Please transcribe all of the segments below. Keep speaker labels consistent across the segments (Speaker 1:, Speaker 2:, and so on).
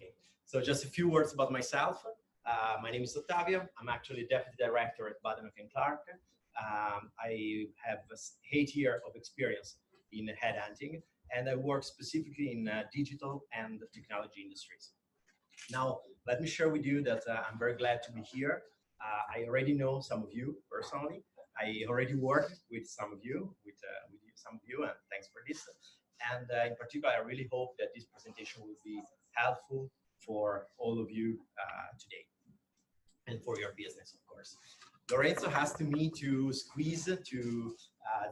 Speaker 1: Okay, so just a few words about myself. My name is Ottavio. I'm actually Deputy Director at Badenoch Clark. I have 8 years of experience in headhunting, and I work specifically in digital and technology industries. Now, let me share with you that I'm very glad to be here. I already know some of you personally. I already worked with some of you, and thanks for this. And in particular, I really hope that this presentation will be helpful for all of you today, and for your business, of course. Lorenzo asked me to squeeze, to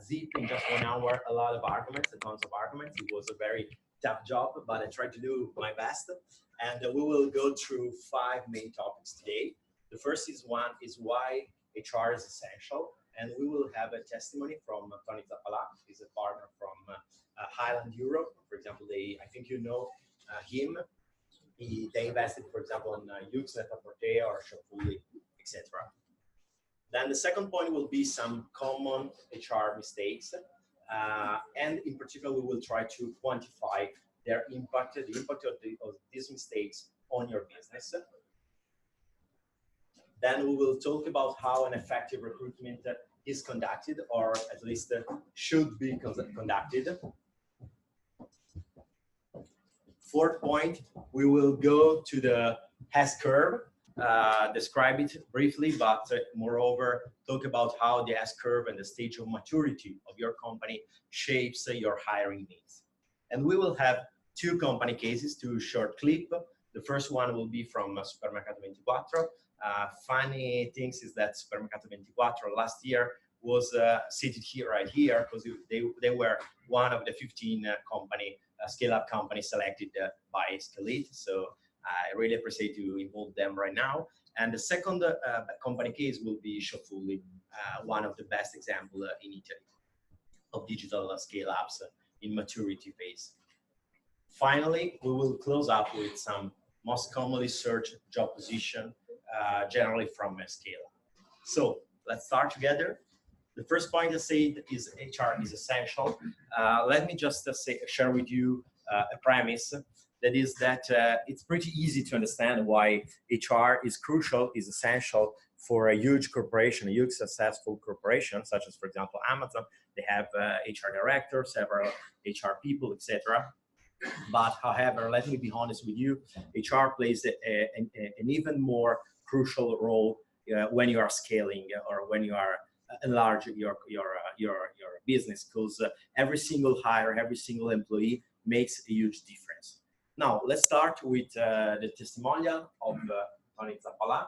Speaker 1: zip in just 1 hour a lot of arguments, tons of arguments. It was a very tough job, but I tried to do my best. And we will go through 5 main topics today. The first is why HR is essential. And we will have a testimony from Tony Zappala. He's a partner from Highland Europe. For example, I think you know him. They invested, for example, in Yux, Net-a-Porter, or Shopfully, etc. Then the second point will be some common HR mistakes. And in particular, we will try to quantify their impact, the impact of these mistakes on your business. Then we will talk about how an effective recruitment is conducted, or at least should be conducted. Fourth point, we will go to the S-curve, describe it briefly, but moreover, talk about how the S-curve and the stage of maturity of your company shapes your hiring needs. And we will have 2 company cases, 2 short clips. The first one will be from Supermercato 24. Funny things is that Supermercato 24 last year was seated here, right here, because they were one of the 15 scale-up companies selected by Scaleup. So I really appreciate to involve them right now. And the second company case will be Shopfully, one of the best examples in Italy of digital scale-ups in maturity phase. Finally, we will close up with some most commonly searched job position, generally from a scale-up. So let's start together. The first point I said is HR is essential. Let me just share with you a premise. That is that it's pretty easy to understand why HR is crucial, is essential for a huge corporation, a huge successful corporation, such as, for example, Amazon. They have HR directors, several HR people, etc. But however, let me be honest with you, HR plays an even more crucial role when you are scaling or when you are enlarging your business, because every single hire, every single employee makes a huge difference. Now, let's start with the testimonial of Tony Zappala.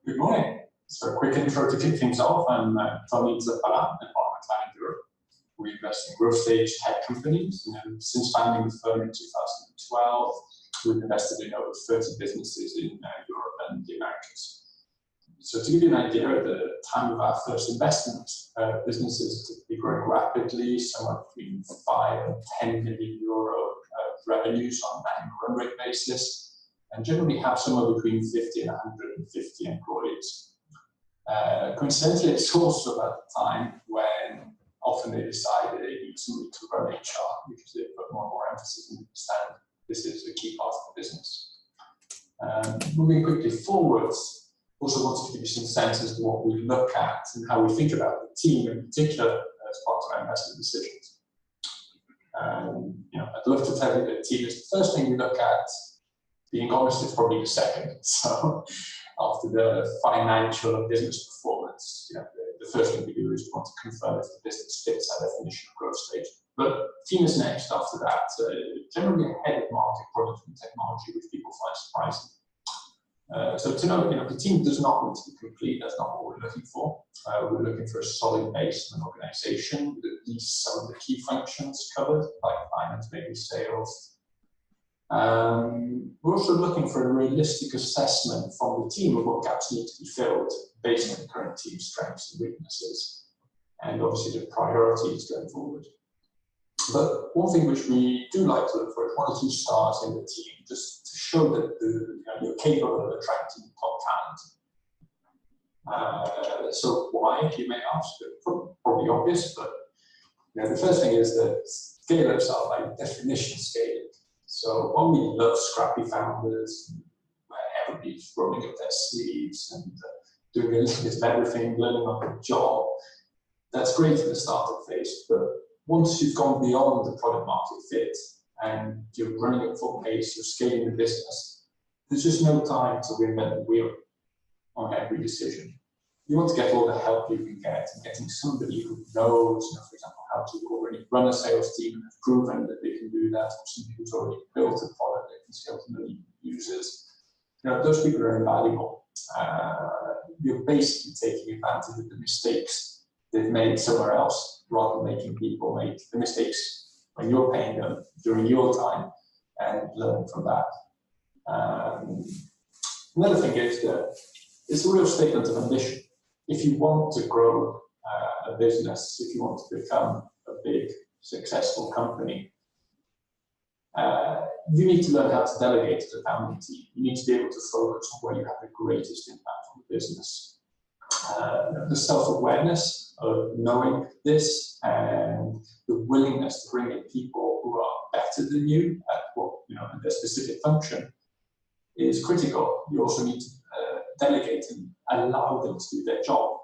Speaker 2: Good morning. So a quick intro to kick things off. I'm Tony Zappala, and partner at Highland Europe. We invest in growth stage tech companies, and since founding the firm in 2012, we've invested in over 30 businesses in Europe and the Americas. So to give you an idea, at the time of our first investment, businesses typically growing rapidly, somewhere between 5 and 10 million euro revenues on an annual run rate basis, and generally have somewhere between 50 and 150 employees. Coincidentally, it's also at the time when often they decided they need somebody to run HR, because they put more and more emphasis and understand this is a key part of the business. Moving quickly forwards, also wanted to give you some sense as to what we look at and how we think about the team in particular as part of our investment decisions. I'd love to tell you that the team is the first thing we look at. Being honest, it's probably the second. So after the financial and business performance, the first thing we do is we want to confirm if the business fits our definition of growth stage. But team is next after that, generally ahead of market product and technology, which people find surprising. So to know, the team does not need to be complete. That's not what we're looking for. We're looking for a solid base of an organization with at least some of the key functions covered, like finance, maybe sales. We're also looking for a realistic assessment from the team of what gaps need to be filled based on the current team strengths and weaknesses, and obviously the priorities going forward. But one thing which we do like to look for is 1 or 2 stars in the team, just to show that you're capable of attracting top talent. So why, you may ask? Probably obvious, but The first thing is that scale-ups are by definition scaling. So while we love scrappy founders, where everybody's rolling up their sleeves and doing a little bit of everything, learning on the job, that's great in the startup phase. But once you've gone beyond the product market fit and you're running at full pace, you're scaling the business, there's just no time to reinvent the wheel on every decision. You want to get all the help you can get, and getting somebody who knows, for example, how to already run a sales team and have proven that they can do that, or somebody who's already built a product that can scale to million users. Those people are invaluable. You're basically taking advantage of the mistakes they've made somewhere else, rather than making people make the mistakes when you're paying them during your time and learn from that. Another thing is that it's a real statement of ambition. If you want to grow a business, if you want to become a big, successful company, you need to learn how to delegate to the founding team. You need to be able to focus on where you have the greatest impact on the business. The self-awareness of knowing this and the willingness to bring in people who are better than you at at their specific function is critical. You also need to delegate and allow them to do their job.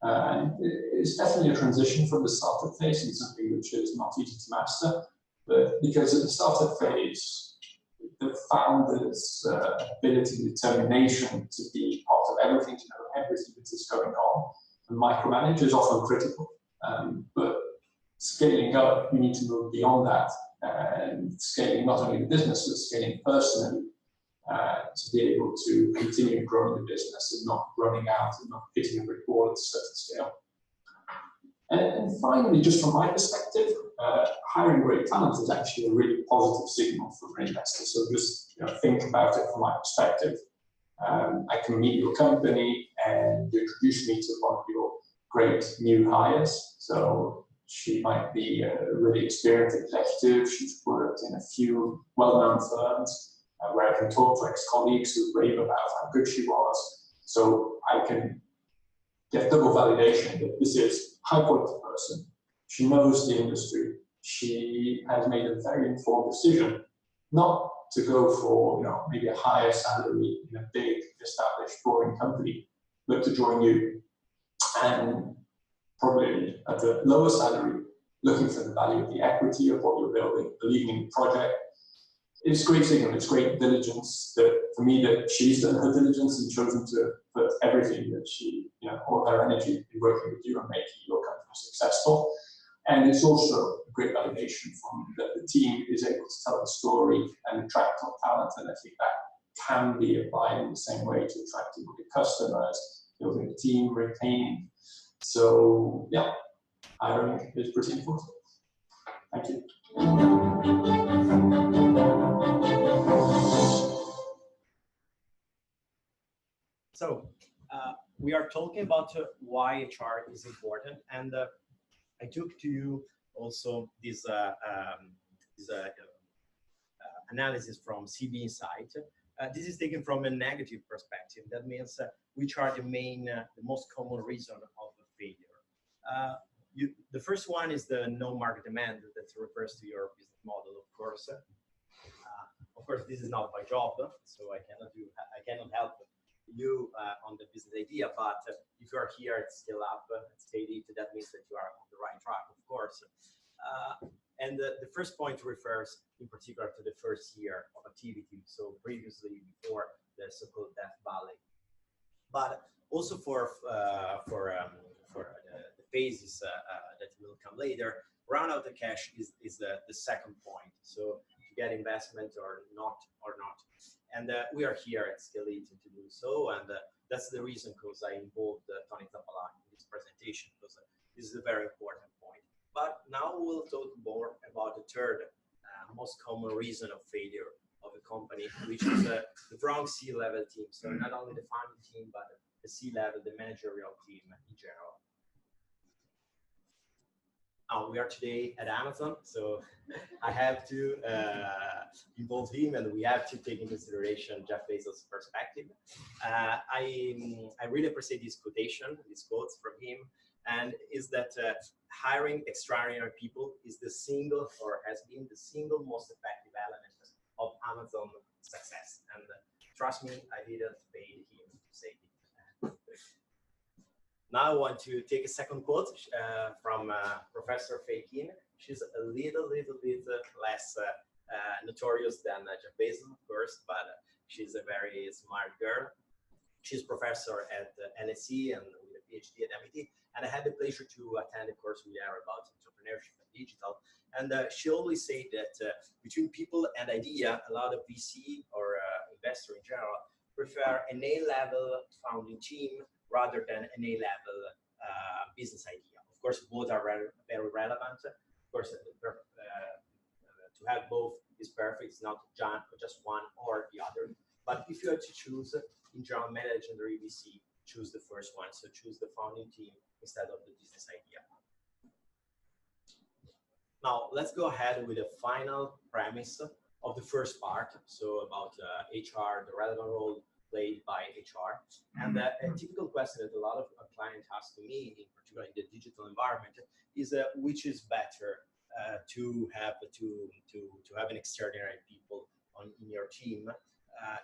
Speaker 2: And it's definitely a transition from the startup phase into something which is not easy to master, but because at the startup phase, the founder's ability and determination to be part of everything, to know everything that is going on, and micromanage is often critical. But scaling up, you need to move beyond that, and scaling not only the business, but scaling personally, to be able to continue growing the business and not running out and not hitting a brick wall at a certain scale. And finally, just from my perspective, hiring great talent is actually a really positive signal for investors. So just think about it from my perspective. I can meet your company and you introduce me to one of your great new hires. So she might be a really experienced executive. She's worked in a few well-known firms, where I can talk to ex-colleagues who rave about how good she was. So I can get double validation that this is a high-quality person. She knows the industry. She has made a very informed decision not to go for maybe a higher salary in a big, established, boring company, but to join you. And probably at a lower salary, looking for the value of the equity of what you're building, believing in the project. It's great signal, it's great diligence that for me that she's done her diligence and chosen to put everything that she, all her energy in working with you and making your company successful. And it's also a great validation from that the team is able to tell the story and attract top talent. And I think that can be applied in the same way to attracting good customers, building a team, retaining. So yeah, hiring is pretty important. Thank you.
Speaker 1: So we are talking about why HR is important, and I took to you also this analysis from CB Insight. This is taken from a negative perspective. That means which are the most common reason of a failure. The first one is the no market demand that refers to your business model, of course. Of course, this is not my job, so I cannot help you on the business idea, but if you are here at scaleup, scaleup, that means that you are on the right track, of course. And the first point refers in particular to the first year of activity, so previously before the so-called Death Valley, but also for the phases that will come later. Run out the cash is the second point. So to get investment or not. And we are here at scaleup to do so, and that's the reason because I involved Tony Zappala in this presentation, because this is a very important point. But now we'll talk more about the third most common reason of failure of a company, which is the wrong C-level team. So not only the founding team, but the C-level, the managerial team in general. We are today at Amazon, so I have to involve him, and we have to take into consideration Jeff Bezos' perspective. I really appreciate this quotation, these quotes from him, and is that hiring extraordinary people is the single, or has been the single most effective element of Amazon success. And trust me, I didn't pay him to say it. Now I want to take a second quote from Professor Fakin. She's a little bit less notorious than Jeff Bezos, of course, but she's a very smart girl. She's professor at NSC and with a PhD at MIT, and I had the pleasure to attend a course with her about entrepreneurship and digital. And she always said that between people and idea, a lot of VC or investor in general prefer an A-level founding team rather than an A-level business idea. Of course, both are very relevant. Of course, to have both is perfect. It's not just one or the other. But if you had to choose, in general, management or EVC, choose the first one. So choose the founding team instead of the business idea. Now, let's go ahead with the final premise of the first part. So about HR, the relevant role played by HR. And a typical question that a lot of clients ask to me, in particular in the digital environment, is which is better to have an extraordinary people in your team.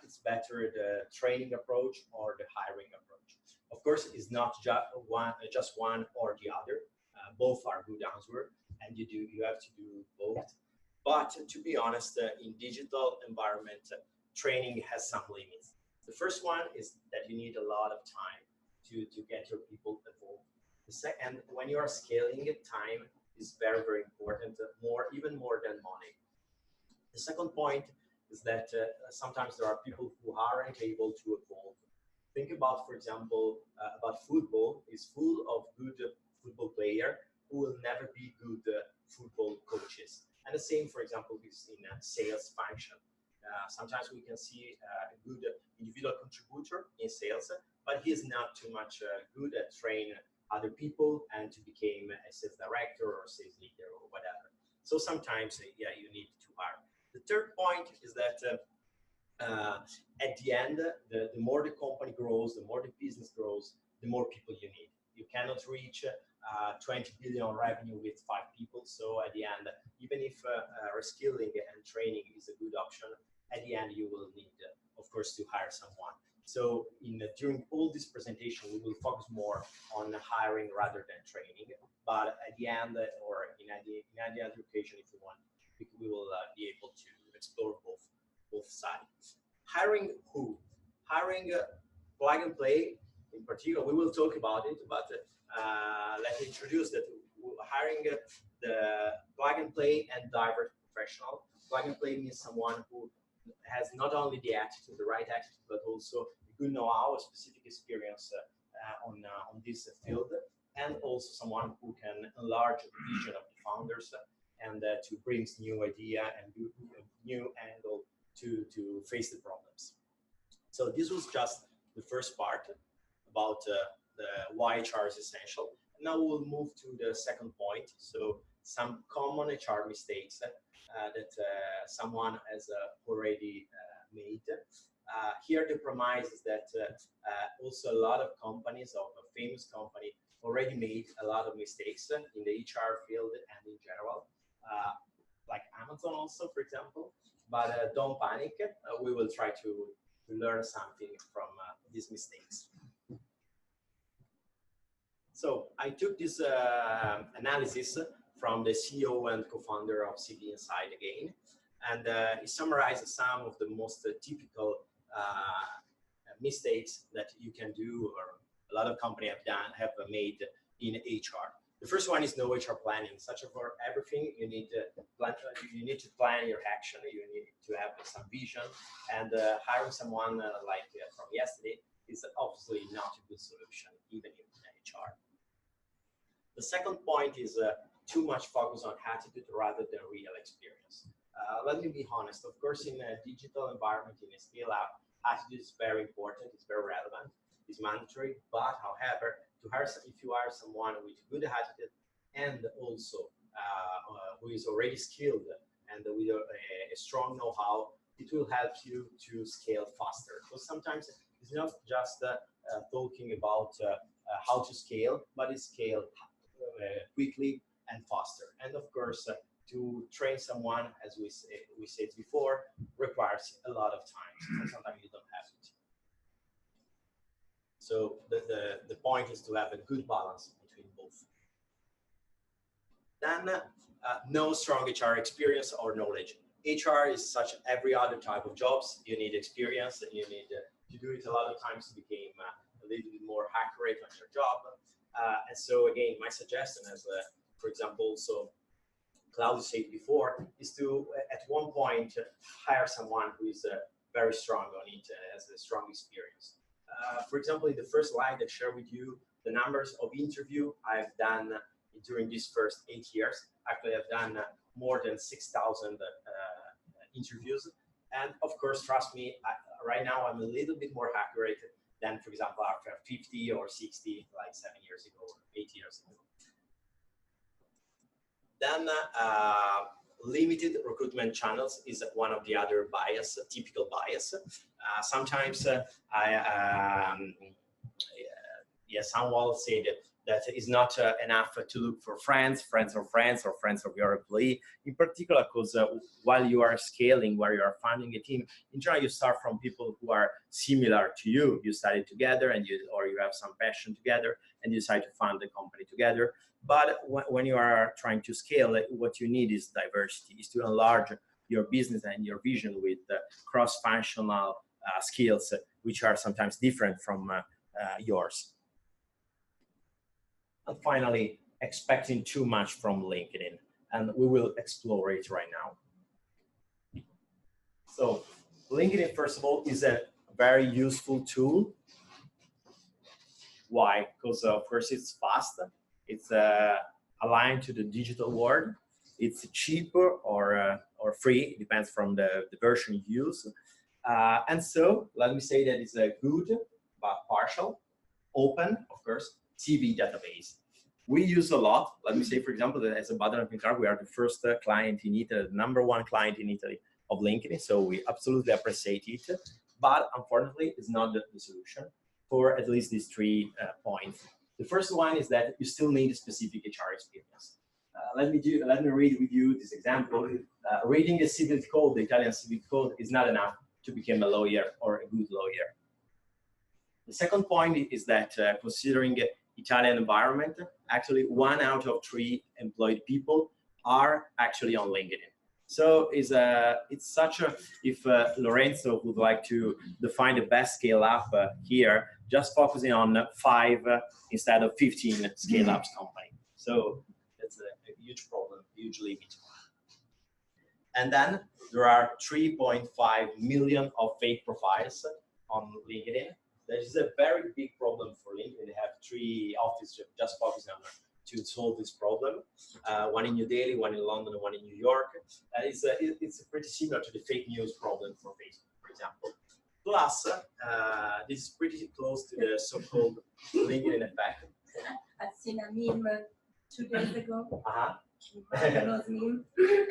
Speaker 1: It's better the training approach or the hiring approach. Of course, it's not just one or the other. Both are good answer, and you have to do both. But to be honest, in digital environment, training has some limits. The first one is that you need a lot of time to get your people involved. The second, when you are scaling, time is very, very important, even more than money. The second point is that sometimes there are people who aren't able to evolve. Think about, for example, about football is full of good football players who will never be good football coaches. And the same, for example, is in a sales function. Sometimes we can see a good individual contributor in sales, but he is not too much good at training other people and to become a sales director or sales leader or whatever. So sometimes, yeah, you need to hire. The third point is that at the end, the more the company grows, the more the business grows, the more people you need. You cannot reach 20 billion revenue with 5 people. So at the end, even if reskilling and training is a good option, at the end you will need, of course, to hire someone. So during all this presentation, we will focus more on hiring rather than training. But at the end, or in any other occasion, if you want, we will be able to explore both sides. Hiring who? Hiring plug and play. In particular, we will talk about it, but let me introduce that hiring the plug and play and diverse professional. Plug and play means someone who has not only the attitude, the right attitude, but also a good know-how, a specific experience on this field, and also someone who can enlarge the vision of the founders and to bring new idea and new angle to face the problems. So this was just the first part about the why HR is essential. Now we'll move to the second point. So some common HR mistakes that someone has already made. Here the premise is that also a lot of companies, of a famous company, already made a lot of mistakes in the HR field and in general, like Amazon also, for example. But don't panic. We will try to learn something from these mistakes. So I took this analysis from the CEO and co-founder of CV Inside again, and it summarizes some of the most typical mistakes that you can do, or a lot of companies have made in HR. The first one is no HR planning. Such for everything, you need to plan your action. You need to have some vision, and hiring someone like from yesterday is obviously not a good solution, even in HR. The second point is too much focus on attitude rather than real experience. Let me be honest. Of course, in a digital environment, in a scale-up, attitude is very important. It's very relevant. It's mandatory. But however, if you hire someone with good attitude and also who is already skilled and with a strong know-how, it will help you to scale faster. So sometimes it's not just talking about how to scale, but it's scale quickly and faster. And of course, to train someone, as we said before, requires a lot of time, and sometimes you don't have it. So the point is to have a good balance between both. Then no strong HR experience or knowledge. HR is such every other type of jobs. You need experience, and you need to do it a lot of times to become a little bit more accurate on your job. And so again, my suggestion as for example, so Claudio said before, is to at one point hire someone who is very strong on it, has a strong experience. For example, in the first slide I shared with you the numbers of interview I've done during these first 8 years. Actually, I've done more than 6,000 interviews. And of course, trust me, right now I'm a little bit more accurate than, for example, after 50 or 60, like 7 years ago or 8 years ago. Then limited recruitment channels is one of the other bias, typical bias. Sometimes someone said that it's not enough to look for friends of your employee. In particular, because while you are scaling, while you are founding a team, in general, you start from people who are similar to you. You study together, and you have some passion together, and you decide to found the company together. But when you are trying to scale, what you need is diversity, is to enlarge your business and your vision with cross-functional skills, which are sometimes different from yours. And finally, expecting too much from LinkedIn, and we will explore it right now. So LinkedIn, first of all, is a very useful tool. Why? Because of course it's fast, it's aligned to the digital world, it's cheaper or free, it depends from the version you use. And so let me say that it's a good but partial, open, of course, CV database. We use a lot. Let me say, for example, that as a Badenoch Clark, we are the first client in Italy, the #1 client in Italy of LinkedIn. So we absolutely appreciate it. But unfortunately, it's not the solution for at least these 3 points. The first one is that you still need a specific HR experience. Let me read with you this example. Reading the civil code, the Italian civil code, is not enough to become a lawyer or a good lawyer. The second point is that considering Italian environment, actually 1 out of 3 employed people are actually on LinkedIn. So it's such a, if Lorenzo would like to define the best scale up here, just focusing on 5 instead of 15 scale ups company. So that's a huge problem, huge limit. And then there are 3.5 million of fake profiles on LinkedIn. That is a very big problem for LinkedIn. They have 3 offices just focusing on to solve this problem. One in New Delhi, one in London, and one in New York. It's pretty similar to the fake news problem for Facebook, for example. Plus, this is pretty close to the so-called LinkedIn effect.
Speaker 3: I've seen a meme 2 days ago. Those memes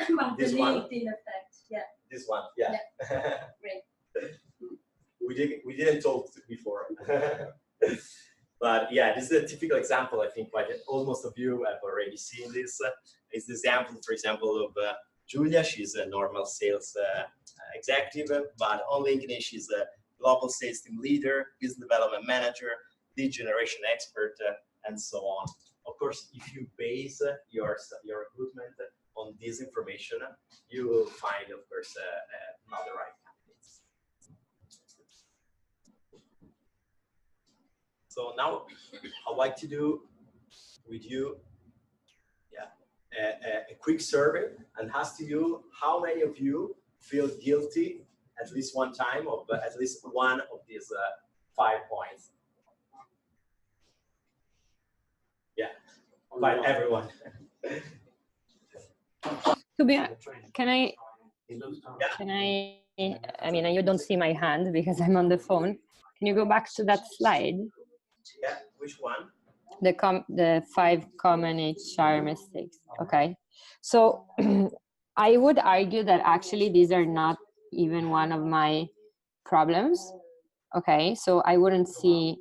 Speaker 3: about the LinkedIn effect. Yeah.
Speaker 1: This one, yeah.
Speaker 3: Great.
Speaker 1: We didn't talk before. But yeah, this is a typical example, I think, like almost of you have already seen this. It's the example, for example, of Julia. She's a normal sales executive, but on LinkedIn, she's a global sales team leader, business development manager, lead generation expert, and so on. Of course, if you base your recruitment on this information, you will find, of course, not the right candidates. So now I'd like to do with you a quick survey and ask to you how many of you feel guilty at least one time of at least one of these 5 points. Yeah, by everyone.
Speaker 4: I mean, you don't see my hand because I'm on the phone. Can you go back to that slide?
Speaker 1: Yeah, which one?
Speaker 4: The 5 common HR mistakes. Okay. So I would argue that actually these are not even one of my problems. Okay. So I wouldn't see,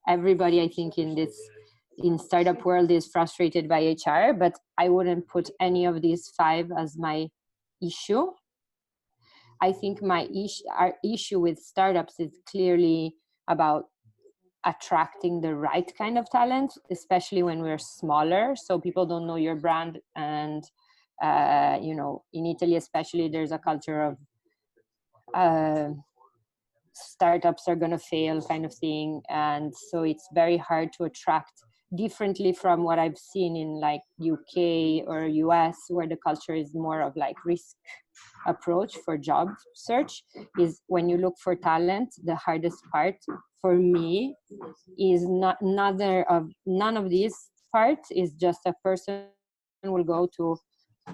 Speaker 4: everybody, I think, in startup world is frustrated by HR, but I wouldn't put any of these 5 as my issue. I think our issue with startups is clearly about attracting the right kind of talent, especially when we're smaller, so people don't know your brand. And you know, in Italy especially, there's a culture of startups are going to fail kind of thing, and so it's very hard to attract, differently from what I've seen in like UK or US, where the culture is more of like risk approach for job search. Is when you look for talent, the hardest part for me is none of these parts. Is just a person will go to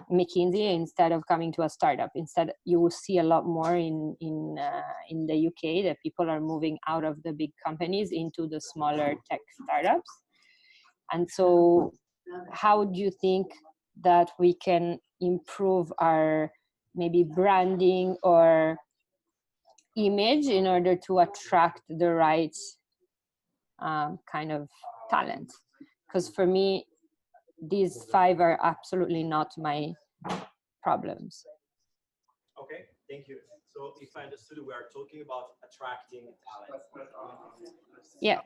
Speaker 4: McKinsey instead of coming to a startup. Instead, you will see a lot more in the UK that people are moving out of the big companies into the smaller tech startups. And so how do you think that we can improve our maybe branding or image in order to attract the right kind of talent? Because for me, these 5 are absolutely not my problems.
Speaker 1: Okay, thank you. So if I understood, we are talking about attracting talent.
Speaker 4: Yeah.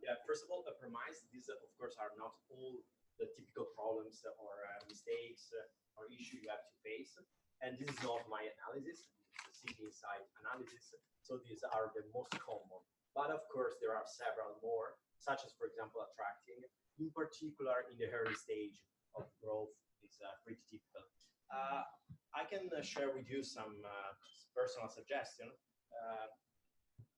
Speaker 1: Yeah, first of all, the premise, these of course are not all the typical problems or mistakes or issues you have to face. And this is not my analysis, it's the CP Insight analysis. So these are the most common. But of course, there are several more, such as, for example, attracting, in particular in the early stage of growth, is pretty typical. I can share with you some personal suggestions.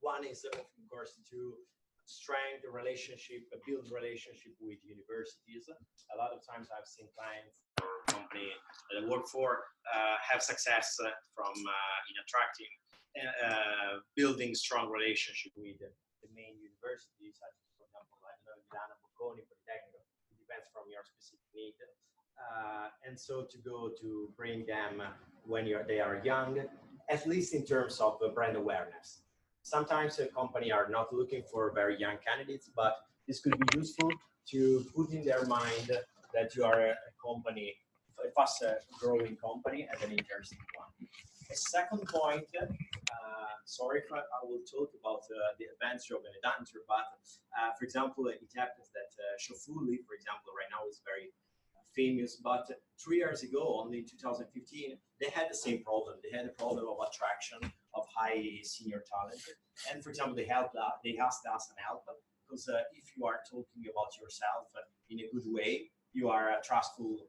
Speaker 1: One is, of course, to strengthen the relationship, build relationship with universities. A lot of times I've seen clients or company that I work for have success from in attracting, building strong relationship with the main universities, such as, for example, I don't know, Milano, Bocconi, Politecnico. It depends from your specific need. And so to go to bring them when they are young, at least in terms of brand awareness. Sometimes a company are not looking for very young candidates, but this could be useful to put in their mind that you are a company, a fast growing company, and an interesting one. A second point, sorry if I will talk about the advantage of an advantage, but for example, it happens that Shofuli, for example, right now is very famous, but 3 years ago, only in 2015, they had the same problem. They had a problem of attraction of high senior talent. And for example, they asked us an help, because if you are talking about yourself in a good way, you are trustful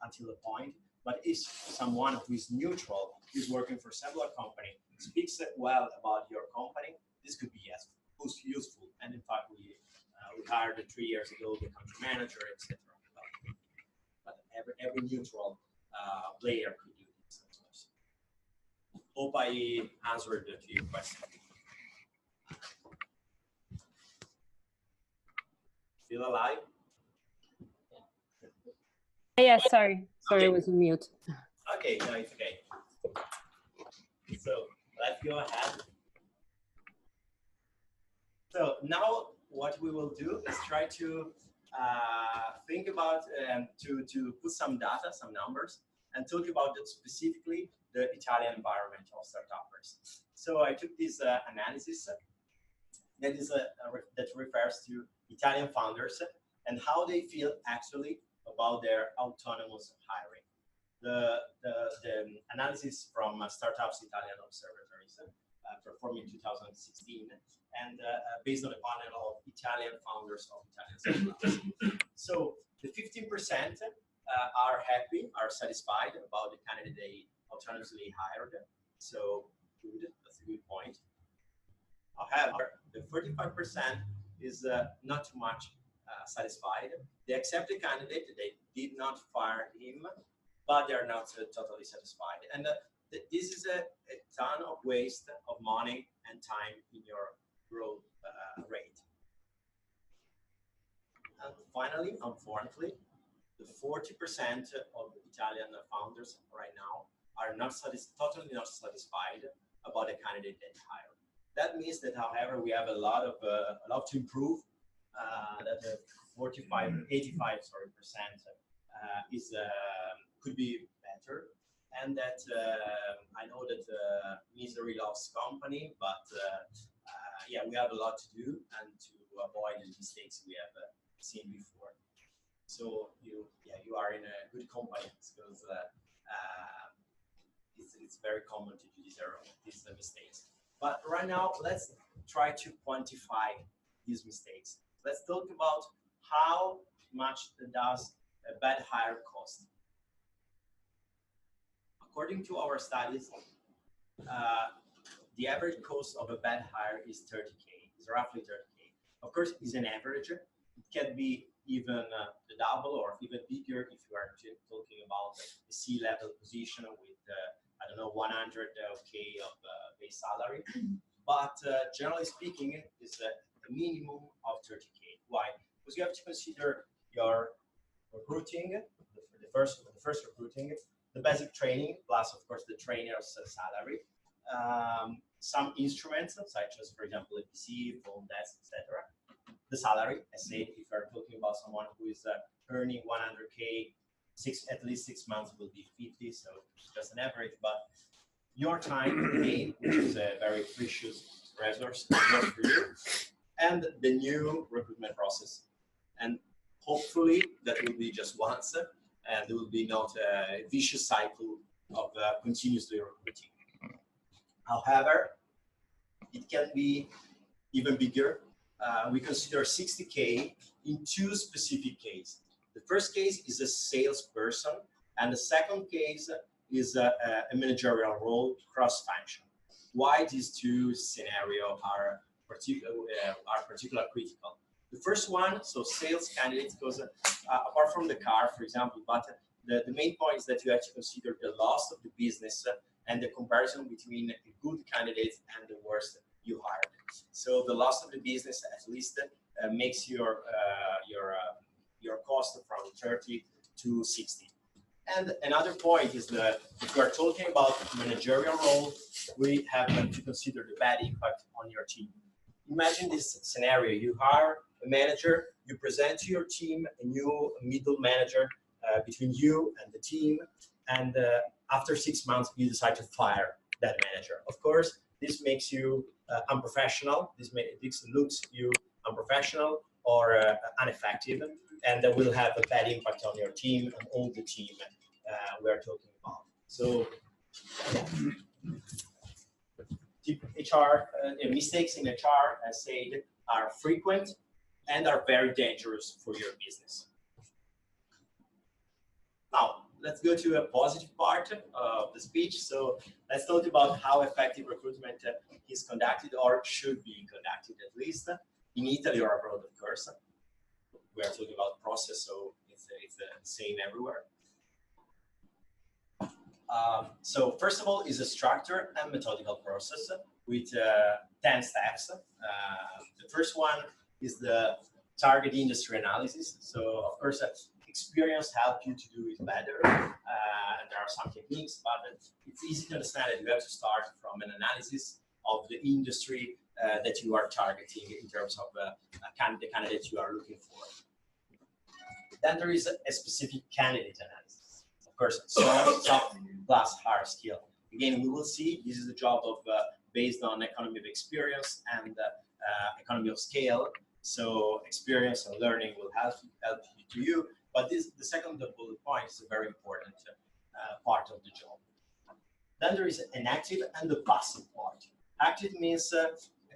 Speaker 1: until a point. But if someone who is neutral, is working for several company, speaks well about your company, this could be useful. And in fact, we hired 3 years ago the country manager, etc. But every neutral player could do this. Hope I answered to your question. Still alive?
Speaker 4: Yeah, sorry, okay. I was on mute.
Speaker 1: Okay, no, it's okay. So let's go ahead. So now what we will do is try to think about to put some data, some numbers, and talk about specifically the Italian environment of startuppers. So I took this analysis that is that refers to Italian founders and how they feel actually about their autonomous hiring. The analysis from Startups Italian Observatories performed in 2016 and based on a panel of Italian founders of Italian startups. So the 15% are happy, are satisfied about the candidate they autonomously hired. So good, that's a good point. However, the 45% is not too much satisfied. They accept the candidate, they did not fire him, but they are not totally satisfied. And this is a ton of waste of money and time in your growth rate. And finally, unfortunately, the 40% of Italian founders right now are not totally not satisfied about the candidate they hire. That means that, however, we have a lot to improve. That 85% is could be better, and that I know that misery loves company, but yeah, we have a lot to do and to avoid the mistakes we have seen before. So you are in a good company because it's very common to do these mistakes. But right now, let's try to quantify these mistakes. Let's talk about how much does a bad hire cost. According to our studies, the average cost of a bad hire is 30K, is roughly 30K. Of course, it's an average. It can be even the double or even bigger if you are talking about a C-level position with, I don't know, 100K of base salary. But generally speaking, it's a minimum of 30K. Why? Because you have to consider your recruiting, the first recruiting, the basic training, plus of course the trainer's salary, some instruments such as, for example, a PC, phone desk, etc. The salary, I say, if you're talking about someone who is earning 100K, at least 6 months will be 50, so just an average. But your time, again, which is a very precious resource for you, and the new recruitment process. And hopefully that will be just once, and there will be not a vicious cycle of continuously recruiting. However, it can be even bigger. We consider 60K in two specific cases. The first case is a salesperson, and the second case is a managerial role cross-function. Why these two scenarios are particularly critical? The first one, so sales candidates, because apart from the car, for example, but the main point is that you have to consider the loss of the business and the comparison between a good candidate and the worst you hired. So the loss of the business at least makes your cost from 30 to 60. And another point is that if we are talking about managerial role, we have to consider the bad impact on your team. Imagine this scenario: you hire a manager, you present to your team a new middle manager between you and the team, and after 6 months you decide to fire that manager. Of course, this makes you unprofessional. This looks you unprofessional or ineffective, and that will have a bad impact on your team and all the team we're talking about. So, mistakes in HR, as said, are frequent and are very dangerous for your business. Now, let's go to a positive part of the speech. So let's talk about how effective recruitment is conducted, or should be conducted at least, in Italy or abroad, of course. We are talking about process, so it's the same everywhere. So first of all is a structured and methodical process with 10 steps. The first one is the target industry analysis. So of course, experience helps you to do it better. And there are some techniques, but it's easy to understand that you have to start from an analysis of the industry that you are targeting in terms of the candidates you are looking for. Then there is a specific candidate analysis. Of course, soft plus hard skill. Again, we will see this is the job of based on economy of experience and economy of scale. So experience and learning will help you. But the second bullet point is a very important part of the job. Then there is an active and a passive part. Active means a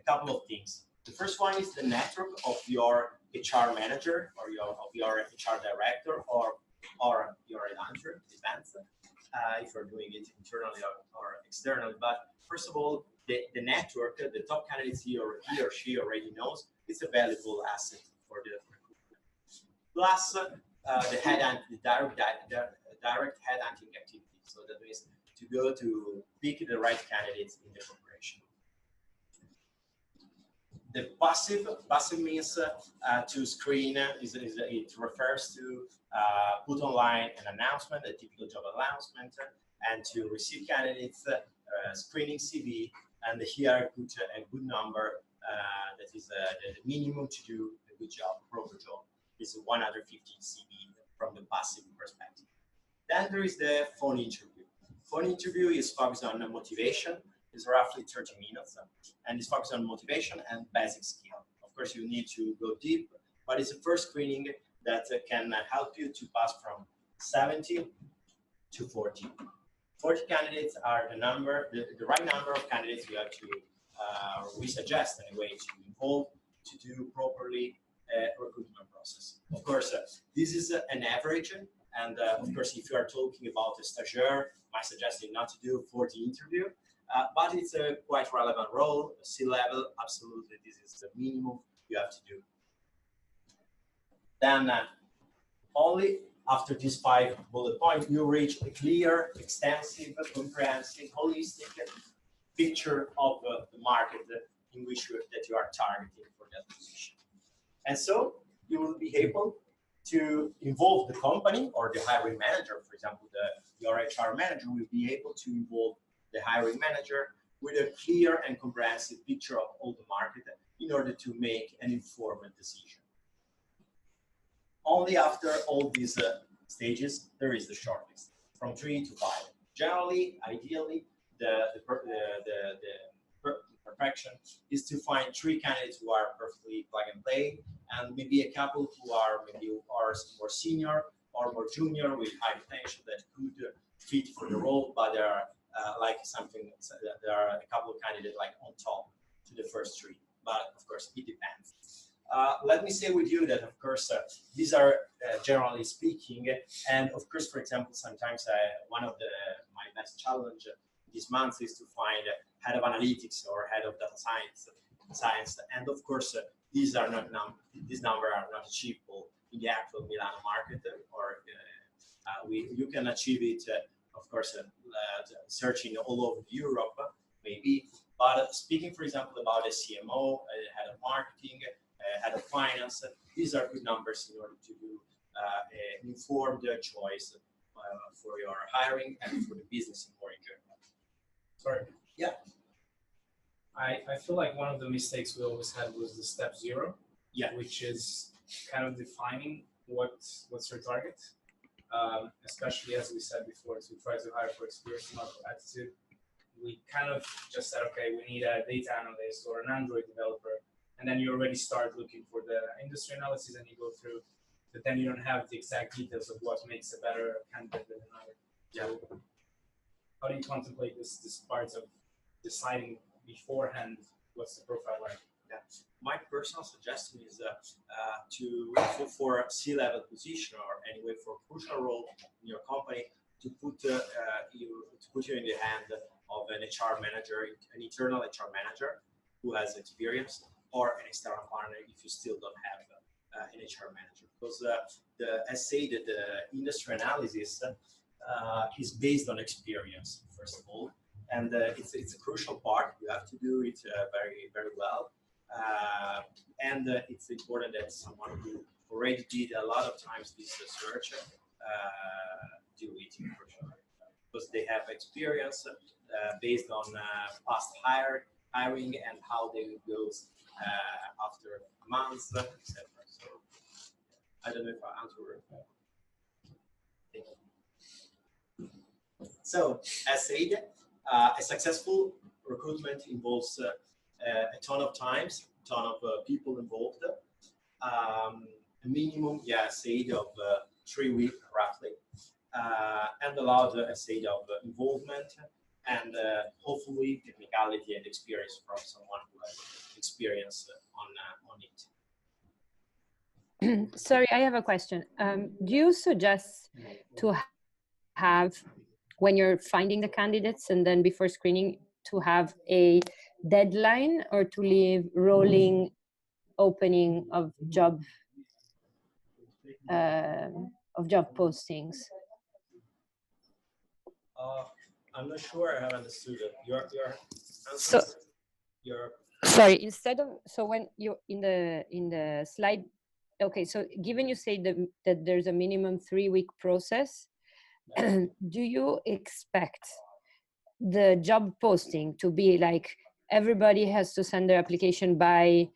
Speaker 1: couple of things. The first one is the network of your HR manager or your HR director or your headhunter, depends if you're doing it internally or externally. But first of all, the network, the top candidates he or she already knows, it's a valuable asset for the recruitment. Plus the direct headhunting activity. So that means to go to pick the right candidates in the corporation. The passive means to screen. It refers to put online an announcement, a typical job announcement, and to receive candidates, screening CV, And here a good number that is the minimum to do a good job, proper job, is 150 CV from the passive perspective. Then there is the phone interview. Phone interview is focused on motivation. It's roughly 30 minutes, and it's focused on motivation and basic skill. Of course, you need to go deep, but it's a first screening that can help you to pass from 70 to 40. 40 candidates are the right number of candidates you have to, we suggest anyway, to involve to do properly recruitment process. Of course, this is an average, and of course, if you are talking about a stagiaire, I suggest you not to do 40 interview, but it's a quite relevant role, C-level, absolutely, this is the minimum you have to do. Then only after these 5 bullet points, you reach a clear, extensive, comprehensive, holistic picture of the market in which that you are targeting for that position. And so you will be able to involve the company or the hiring manager, for example, your HR manager will be able to involve the hiring manager with a clear and comprehensive picture of all the market in order to make an informed decision. Only after all these stages, there is the shortlist, from 3 to 5. Generally, ideally, the perfection is to find 3 candidates who are perfectly plug and play, and maybe a couple who are more senior or more junior with high potential that could fit for the role, but there are there are a couple of candidates like on top to the first 3. But of course, it depends. Let me say with you that, of course, these are generally speaking, and of course, for example, sometimes one of my best challenge this month is to find head of analytics or head of data science, and of course, these numbers are not achievable in the actual Milano market, or you can achieve it, of course, searching all over Europe, maybe. But speaking, for example, about a CMO, a head of marketing, head of finance, these are good numbers in order to do an informed choice for your hiring and for the business more in general.
Speaker 5: Sorry.
Speaker 1: Yeah.
Speaker 5: I feel like one of the mistakes we always had was the step 0, which is kind of defining what's your target, especially as we said before, to try to hire for experience, not for attitude. We kind of just said, okay, we need a data analyst or an Android developer, and then you already start looking for the industry analysis and you go through, but then you don't have the exact details of what makes a better candidate than another. So how do you contemplate this part of deciding beforehand what's the profile like?
Speaker 1: Yeah. My personal suggestion is for a C-level position or anyway for a crucial role in your company to put you in the hand of an HR manager, an internal HR manager who has experience, or an external partner if you still don't have an HR manager. Because as said, the industry analysis is based on experience, first of all, and it's a crucial part. You have to do it very, very well. And it's important that someone who already did a lot of times this search do it for sure, because they have experience based on past hiring and how they go after months, etc. So I don't know if I answered. Thank you. So as said, a successful recruitment involves a ton of times, a ton of people involved. A minimum, said of 3 weeks roughly, and allowed a state of involvement and hopefully technicality and experience from someone who has experience on it.
Speaker 4: Sorry, I have a question. Do you suggest to have, when you're finding the candidates and then before screening, to have a deadline or to leave rolling opening of job postings?
Speaker 1: I'm not sure I have understood it. Your
Speaker 4: answer. Sorry. Instead of when you in the slide, okay. So given you say that there's a minimum 3-week process, do you expect the job posting to be like everybody has to send their application by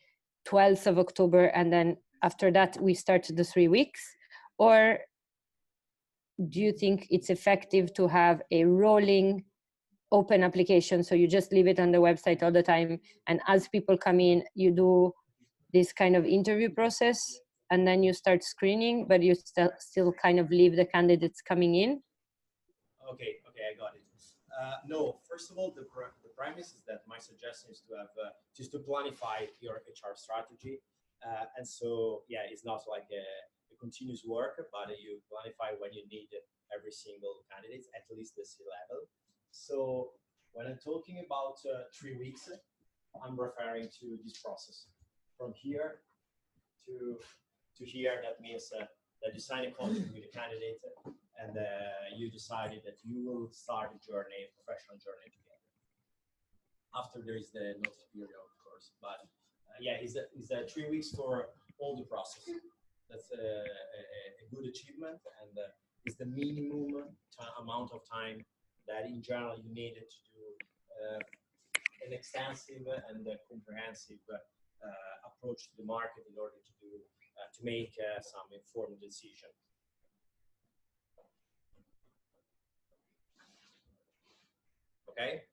Speaker 4: 12th of October, and then after that we start the 3 weeks? Or do you think it's effective to have a rolling open application, so you just leave it on the website all the time, and as people come in, you do this kind of interview process, and then you start screening, but you still kind of leave the candidates coming in?
Speaker 1: Okay, I got it. No, first of all, the premise is that my suggestion is to have just to planify your HR strategy, and so yeah, it's not like a continuous work, but you planify when you need every single candidate, at least the C level. So when I'm talking about 3 weeks, I'm referring to this process. From here to here, that means that you sign a contract with a candidate, and you decided that you will start a journey, a professional journey together. After there is the notice period, of course, but yeah, it's 3 weeks for all the process. That's a good achievement, and it's the minimum amount of time that in general you needed to do an extensive and comprehensive approach to the market in order to do to make some informed decision. Okay.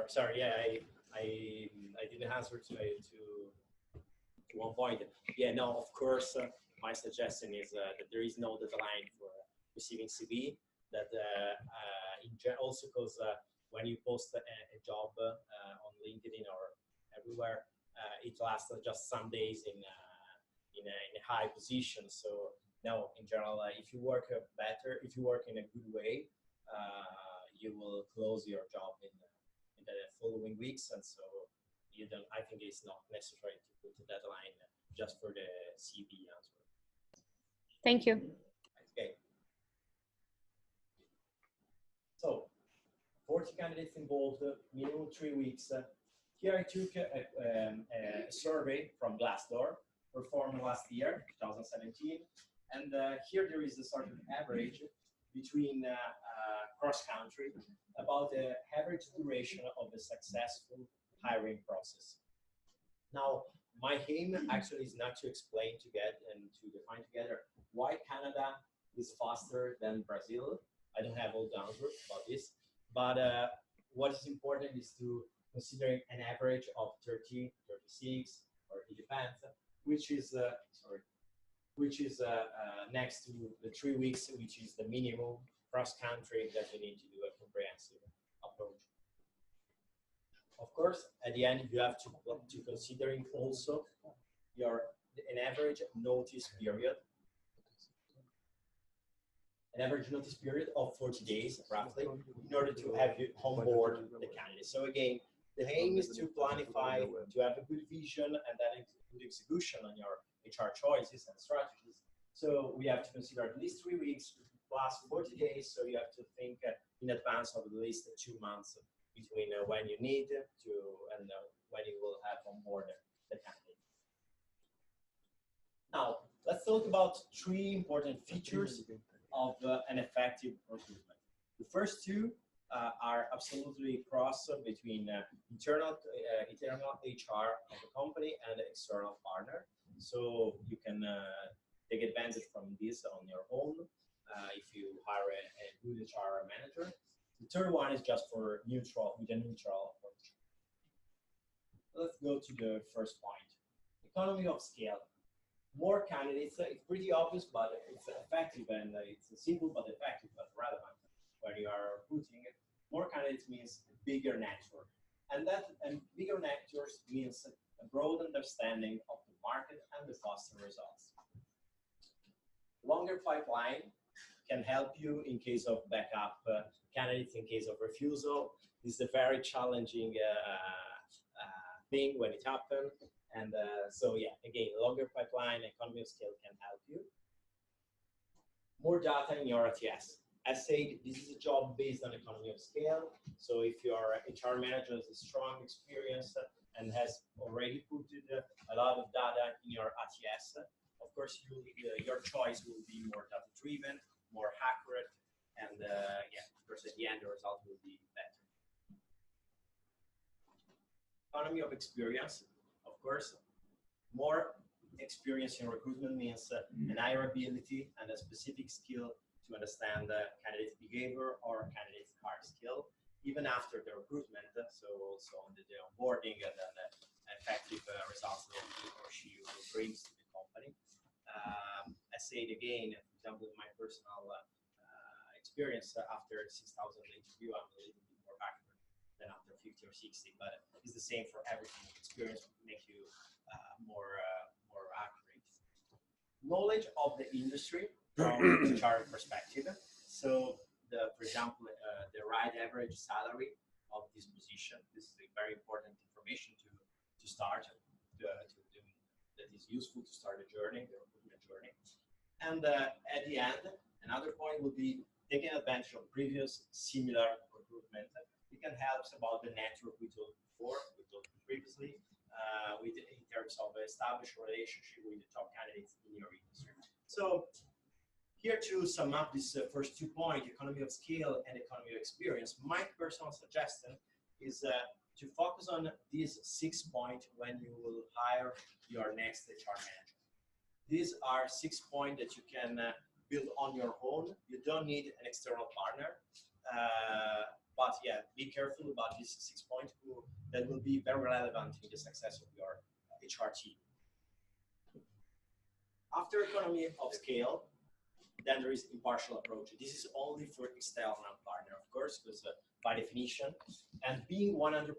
Speaker 1: Sorry. Yeah, I didn't answer to one point. Yeah, no, of course, my suggestion is that there is no deadline for receiving CV. That also because when you post a job on LinkedIn or everywhere, it lasts just some days in a high position. So no, in general, if you work better, if you work in a good way, you will close your job in the following weeks, and so you don't. I think it's not necessary to put a deadline just for the CV answer.
Speaker 4: Thank you.
Speaker 1: Okay. So 40 candidates involved, minimum 3 weeks. Here I took a survey from Glassdoor performed last year, 2017, and here there is a sort of average between cross-country about the average duration of a successful hiring process. Now, my aim actually is not to explain to define together why Canada is faster than Brazil. I don't have all the answers about this, but what is important is to consider an average of 30, 36, or it depends, which is next to the 3 weeks, which is the minimum cross-country that you need to do a comprehensive approach. Of course, at the end, you have to considering also an average notice period. An average notice period of 40 days, roughly, in order to have you onboard the candidate. So again, the aim is to planify, to have a good vision, and then good execution on your HR choices and strategies. So we have to consider at least 3 weeks plus 40 days. So you have to think in advance of at least 2 months between when you need to and when you will have on board the candidate. Now, let's talk about 3 important features of an effective recruitment. The first 2 are absolutely cross between internal HR of the company and the external partner. So you can take advantage from this on your own if you hire a good HR manager. The third one is just for with a neutral approach. Let's go to the first point. Economy of scale. More candidates, it's pretty obvious, but it's effective, and it's simple but effective but relevant when you are recruiting. More candidates means a bigger network. And bigger networks means a broad understanding of the market and the faster results. Longer pipeline can help you in case of backup candidates, in case of refusal. This is a very challenging thing when it happens. And so yeah, again, longer pipeline, economy of scale can help you. More data in your ATS. As said, this is a job based on economy of scale. So if your HR manager has a strong experience and has already put a lot of data in your ATS, of course, your choice will be more data-driven, more accurate, and yeah, of course, at the end, the result will be better. Economy of experience, of course, more experience in recruitment means an higher ability and a specific skill to understand the candidate's behavior or candidate's hard skill, even after the recruitment, so also on the onboarding and then the effective results that he or she brings to the company. I say it again, for example, in my personal experience, after 6,000 interview, I'm a little bit more accurate than after 50 or 60, but it's the same for everything. Experience will make you more accurate. Knowledge of the industry from the HR perspective. So, for example, the right average salary of this position. This is a very important information to start, that is useful to start the journey, the recruitment journey. And at the end, another point will be taking advantage of previous similar recruitment. It can help about the network we told before, we told previously, in terms of establish a relationship with the top candidates in your industry. So here to sum up these first 2 points, economy of scale and economy of experience, my personal suggestion is to focus on these 6 points when you will hire your next HR manager. These are 6 points that you can build on your own. You don't need an external partner. But yeah, be careful about these 6 points that will be very relevant in the success of your HR team. After economy of scale, then there is impartial approach. This is only for external partner, of course, because by definition, and being 100%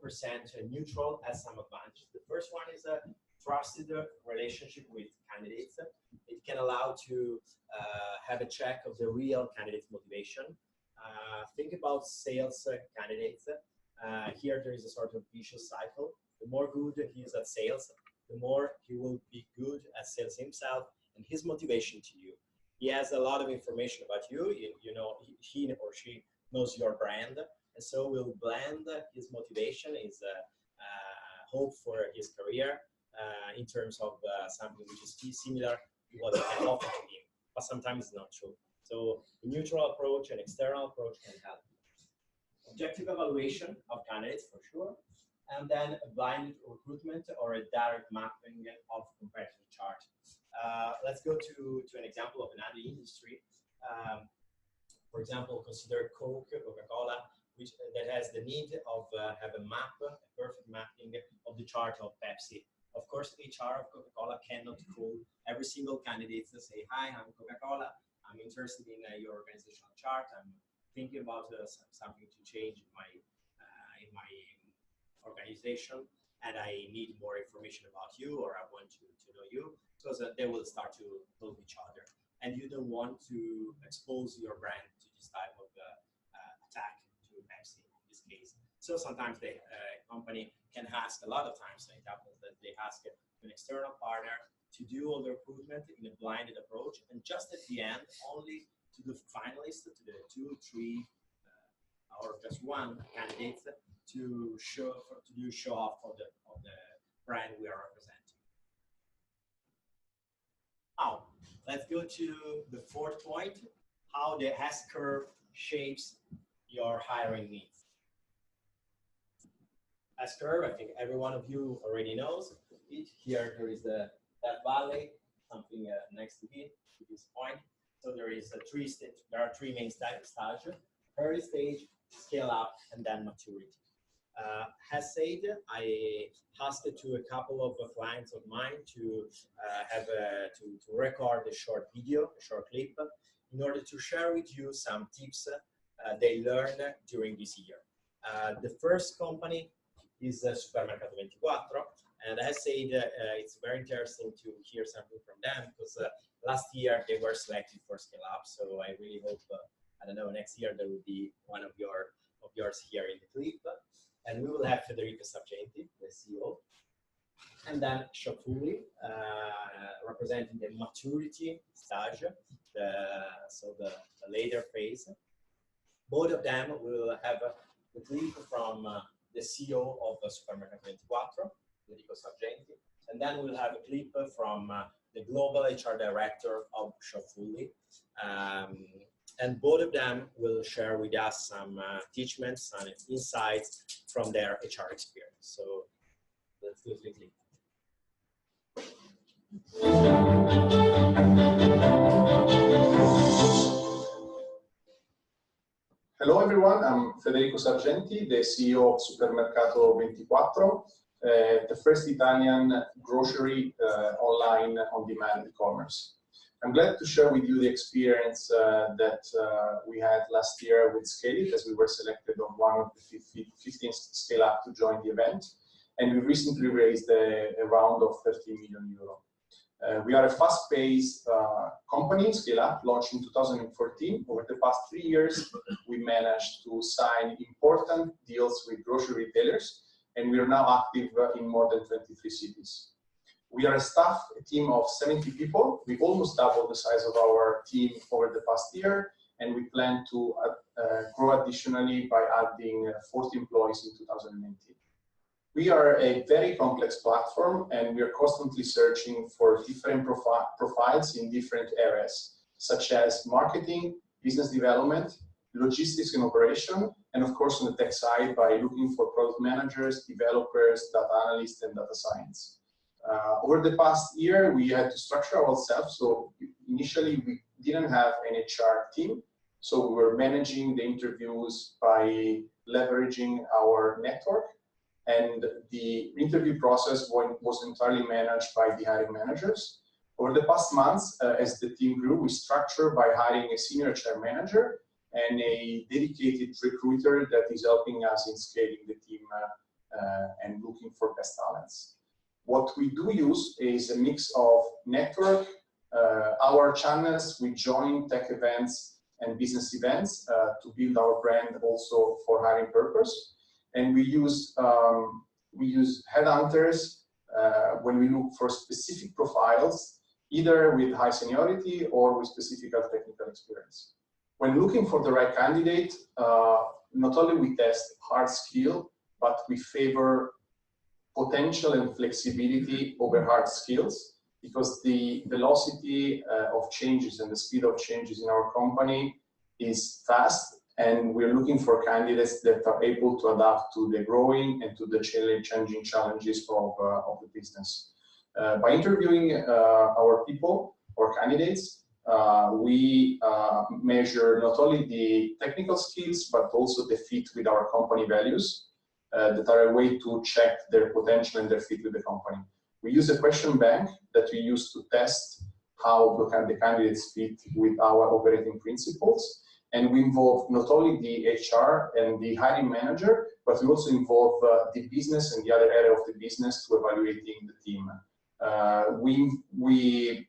Speaker 1: neutral has some advantages. The first one is a trusted relationship with candidates. It can allow to have a check of the real candidate's motivation. Think about sales candidates. Here there is a sort of vicious cycle. The more good he is at sales, the more he will be good at sales himself and his motivation to you. He has a lot of information about you. You know, he or she knows your brand, and so will blend his motivation, his hope for his career in terms of something which is similar to what you can offer to him, but sometimes it's not true. So a neutral approach and external approach can help. Objective evaluation of candidates for sure, and then a blind recruitment or a direct mapping of competitive chart. Let's go to an example of another industry. For example, consider Coca-Cola, that has the need of have a map, a perfect mapping of the chart of Pepsi. Of course, HR of Coca-Cola cannot call every single candidate to say, "Hi, I'm Coca-Cola. I'm interested in your organizational chart. I'm thinking about something to change in my organization, and I need more information about you, or I want to know you," because they will start to know each other. And you don't want to expose your brand to this type of attack to Pepsi in this case. So sometimes the company can ask, a lot of times it happens that they ask an external partner to do all the recruitment in a blinded approach, and just at the end, only to the finalists, to the 2, 3, or just 1 candidate to do show off of the brand we are representing. Now, let's go to the 4th point, how the S-curve shapes your hiring needs. S-curve, I think every one of you already knows it. Here there is that valley, something next to it, to this point. So there is there are 3 main stages: early stage, scale up, and then maturity. As said, I asked to a couple of clients of mine to to record a short video, a short clip, in order to share with you some tips they learned during this year. The first company is Supermercato 24, and as said, it's very interesting to hear something from them, because last year they were selected for Scale Up. So I really hope, I don't know, next year there will be one of yours here in the clip. And we will have Federico Sargenti, the CEO, and then Shafuli, representing the maturity stage, so the later phase. Both of them will have the clip from the CEO of Supermercato 24, Federico Sargenti, and then we'll have a clip from the global HR director of Shopfully. And both of them will share with us some teachings and insights from their HR experience. So let's do it quickly.
Speaker 6: Hello everyone, I'm Federico Sargenti, the CEO of Supermercato 24, the first Italian grocery online on-demand e-commerce. I'm glad to share with you the experience that we had last year with scaleup, as we were selected on one of the 15 scale-up to join the event. And we recently raised a round of 30 million euro. We are a fast-paced company, scale-up, launched in 2014. Over the past 3 years, we managed to sign important deals with grocery retailers, and we are now active in more than 23 cities. We are a team of 70 people. We almost doubled the size of our team over the past year, and we plan to grow additionally by adding 40 employees in 2019. We are a very complex platform, and we are constantly searching for different profiles in different areas, such as marketing, business development, logistics and operation, and of course on the tech side by looking for product managers, developers, data analysts, and data science. Over the past year, we had to structure ourselves. So initially, we didn't have an HR team. So we were managing the interviews by leveraging our network. And the interview process was entirely managed by the hiring managers. Over the past months, as the team grew, we structured by hiring a senior HR manager and a dedicated recruiter that is helping us in scaling the team and looking for best talents. What we do use is a mix of network, our channels, we join tech events and business events to build our brand also for hiring purpose. And we use headhunters when we look for specific profiles, either with high seniority or with specific technical experience. When looking for the right candidate, not only we test hard skill, but we favor potential and flexibility over hard skills, because the velocity of changes and the speed of changes in our company is fast, and we're looking for candidates that are able to adapt to the growing and to the changing challenges of the business. By interviewing our people or candidates, we measure not only the technical skills, but also the fit with our company values that are a way to check their potential and their fit with the company. We use a question bank that we use to test how the candidates fit with our operating principles. And we involve not only the HR and the hiring manager, but we also involve the business and the other area of the business to evaluating the team. We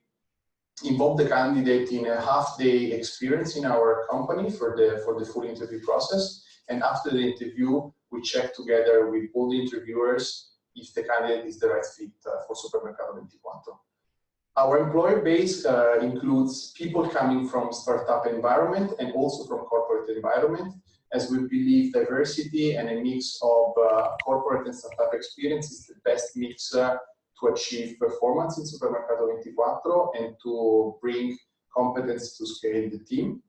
Speaker 6: involve the candidate in a half-day experience in our company for the full interview process. And after the interview, we check together with all the interviewers if the candidate is the right fit for Supermercato 24. Our employer base includes people coming from startup environment and also from corporate environment, as we believe diversity and a mix of corporate and startup experience is the best mix to achieve performance in Supermercato 24 and to bring competence to scale the team.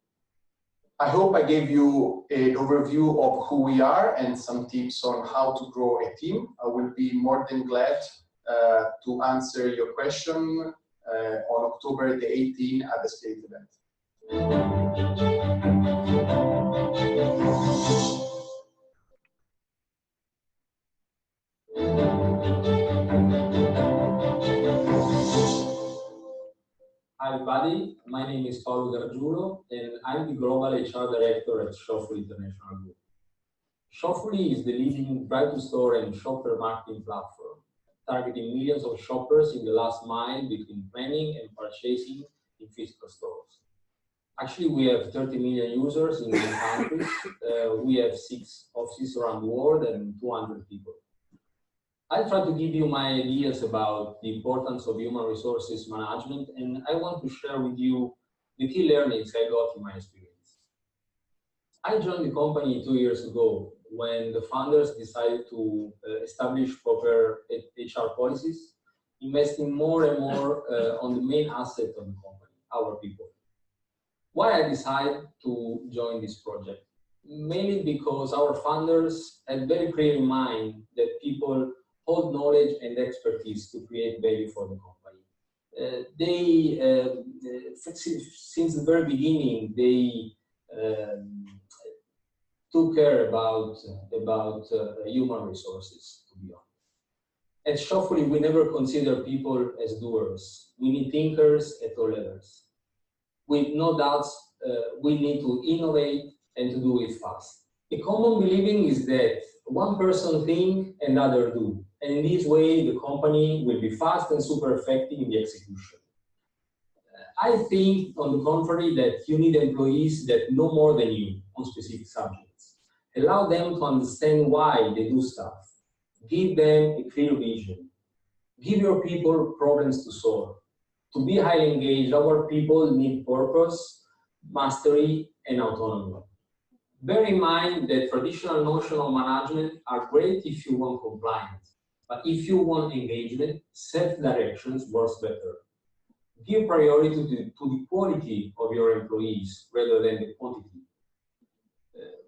Speaker 6: I hope I gave you an overview of who we are and some tips on how to grow a team. I will be more than glad to answer your question on October the 18th at the Scale event.
Speaker 7: Hi everybody, my name is Paolo Gargiulo and I'm the Global HR Director at Shopfully International Group. Shopfully is the leading drive-to-store and shopper marketing platform, targeting millions of shoppers in the last mile between planning and purchasing in physical stores. Actually, we have 30 million users in 9 countries. We have 6 offices around the world and 200 people. I'll try to give you my ideas about the importance of human resources management, and I want to share with you the key learnings I got in my experience. I joined the company 2 years ago when the founders decided to establish proper HR policies investing more and more on the main asset of the company, our people. Why I decided to join this project? Mainly because our founders had very clear in mind that people hold knowledge and expertise to create value for the company. Since the very beginning, they took care about human resources, to be honest. At Shopfully, we never consider people as doers. We need thinkers at all levels. With no doubts, we need to innovate and to do it fast. A common believing is that one person think and other do. And in this way, the company will be fast and super effective in the execution. I think, on the contrary, that you need employees that know more than you on specific subjects. Allow them to understand why they do stuff. Give them a clear vision. Give your people problems to solve. To be highly engaged, our people need purpose, mastery, and autonomy. Bear in mind that traditional notions of management are great if you want compliance, but if you want engagement, self-direction works better. Give priority to the quality of your employees rather than the quantity.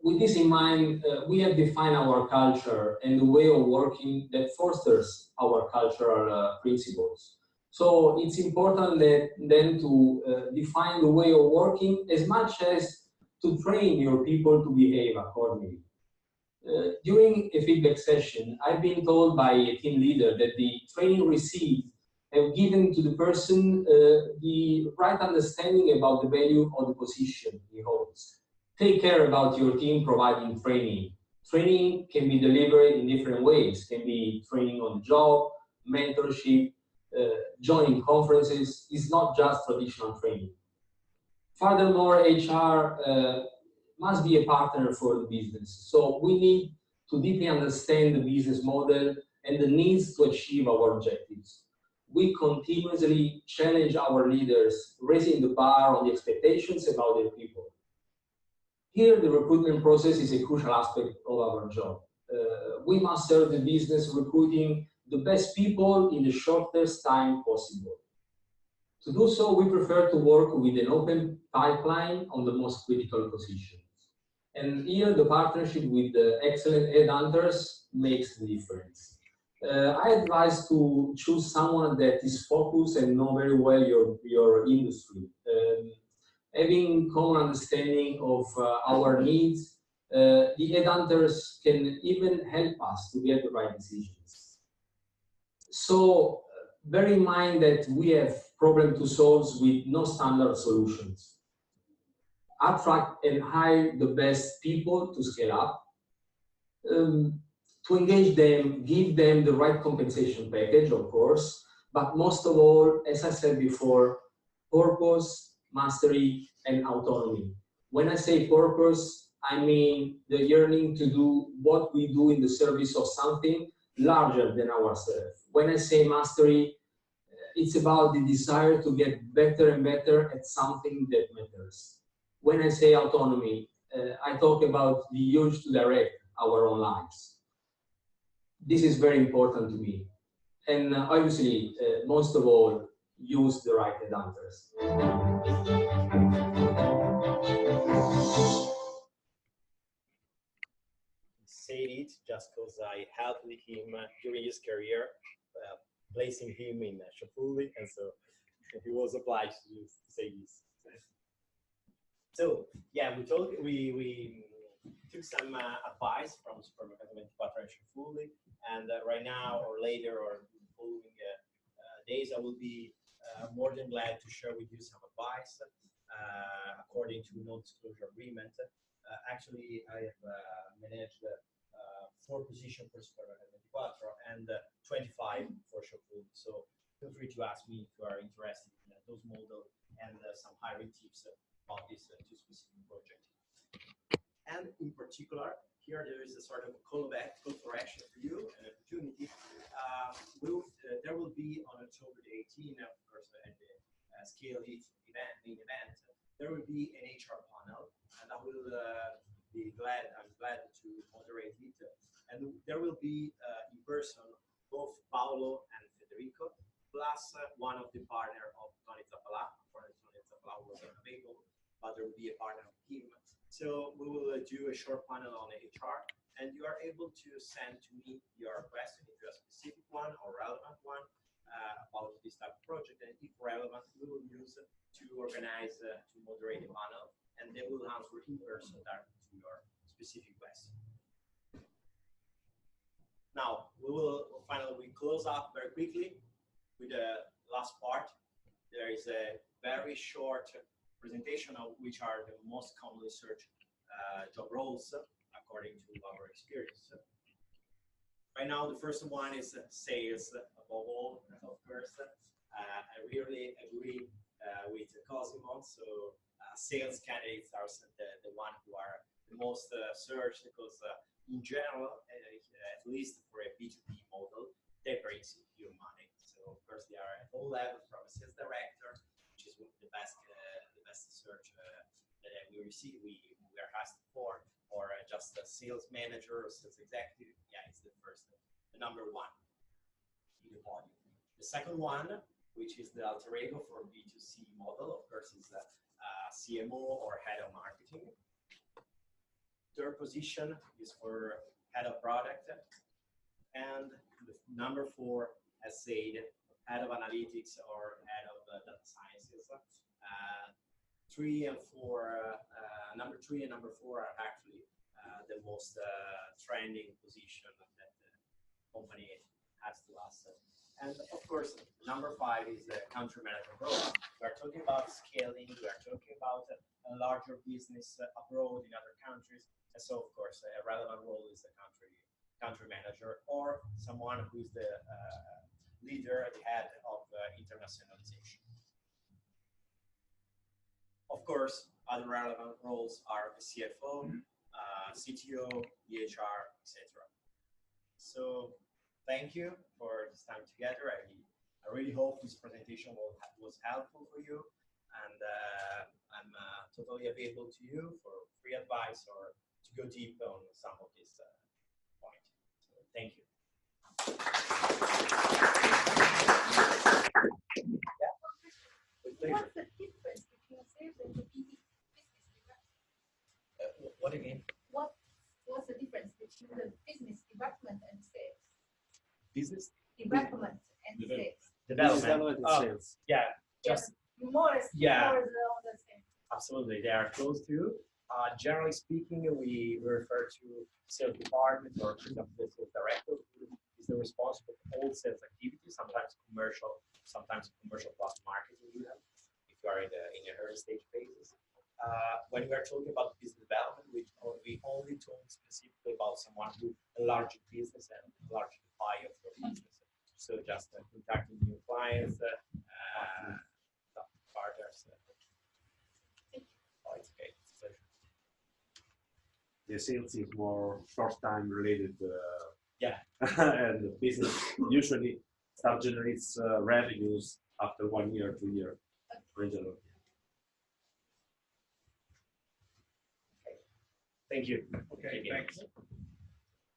Speaker 7: With this in mind, we have defined our culture and the way of working that fosters our cultural principles. So it's important that then to define the way of working as much as to train your people to behave accordingly. During a feedback session, I've been told by a team leader that the training received have given to the person the right understanding about the value of the position he holds. Take care about your team providing training. Training can be delivered in different ways. It can be training on the job, mentorship, joining conferences. It's not just traditional training. Furthermore, HR must be a partner for the business. So we need to deeply understand the business model and the needs to achieve our objectives. We continuously challenge our leaders, raising the bar on the expectations about their people. Here, the recruitment process is a crucial aspect of our job. We must serve the business recruiting the best people in the shortest time possible. To do so, we prefer to work with an open pipeline on the most critical positions. And here, the partnership with the excellent headhunters makes the difference. I advise to choose someone that is focused and know very well your industry. Having common understanding of our needs, the headhunters can even help us to get the right decisions. So bear in mind that we have problems to solve with no standard solutions. Attract and hire the best people to scale up. To engage them, give them the right compensation package, of course, but most of all, as I said before, purpose, mastery, and autonomy. When I say purpose, I mean the yearning to do what we do in the service of something larger than ourselves. When I say mastery, it's about the desire to get better and better at something that matters. When I say autonomy, I talk about the urge to direct our own lives. This is very important to me. And obviously, most of all, use the right headhunters.
Speaker 1: Said it just because I helped him during his career, placing him in Shopfully, and so he was obliged to say this. So yeah, we took some advice from Supermercato 24 and Shopfully, and right now or later or in the following days, I will be more than glad to share with you some advice according to non-disclosure agreement. Actually, I have managed 4 positions for Supermercato 24 and 25 for Shopfully. So feel free to ask me if you are interested in those models and some hiring tips about this 2 specific project. And in particular, here there is a sort of call for action for you, an opportunity. There will be on October the 18th, of course, at the Scale It main event, there will be an HR panel, and I'm glad to moderate it. And there will be in person both Paolo and Federico. plus one of the partner of Tony Zappala. Tony Zappala was unavailable, but there will be a partner of him. So we will do a short panel on HR, and you are able to send to me your question if you have a specific one or relevant one about this type of project, and if relevant, we will use it to organize, to moderate the panel, and they will answer in person directly to your specific question. Now, we close up very quickly with the last part. There is a very short presentation of which are the most commonly searched job roles according to our experience. Right now, the first one is sales above all, of course. I really agree with Cosimo. So sales candidates are the one who are the most searched because in general, at least for a B2B model, they bring you money. So of course they are at all levels, from a sales director, which is the best search that we receive, we are asked for, or just a sales manager or sales executive. Yeah, it's the number one in the volume. The second one, which is the alter ego for B2C model, of course, is CMO or head of marketing. Third position is for head of product. And the number 4, as said, head of analytics or head of data sciences. Number 3 and number 4 are actually the most trending position that the company has to us. And of course, number 5 is the country manager role. We are talking about scaling. We are talking about a larger business abroad in other countries. And so, of course, a relevant role is the country manager, or someone who is the leader, the head of internationalization. Of course, other relevant roles are the CFO, CTO, EHR, etc. So thank you for this time together. I really hope this presentation was helpful for you, and I'm totally available to you for free advice or to go deep on some of these points. So thank you. Yeah.
Speaker 8: What's the difference between sales and the BD business development?
Speaker 1: What again?
Speaker 8: What's the difference between the business development and sales?
Speaker 1: Business
Speaker 8: development and sales.
Speaker 1: Development and sales. Yeah, just
Speaker 8: more or less the same.
Speaker 1: Absolutely, they are close to. Generally speaking, we refer to sales department or for example, the sales director who is the responsible for all sales activities, sometimes commercial plus marketing even, if you are in the early stage phases. When we are talking about business development, we only talk specifically about someone who enlarges business and enlarges the pie of your business. So just contacting new clients, partners. Oh, it's okay. It's a pleasure.
Speaker 9: The sales is more short-time related,
Speaker 1: yeah,
Speaker 9: and the business usually generates revenues after 1 year, 2 years. Originally.
Speaker 1: Thank you.
Speaker 6: Okay, thanks.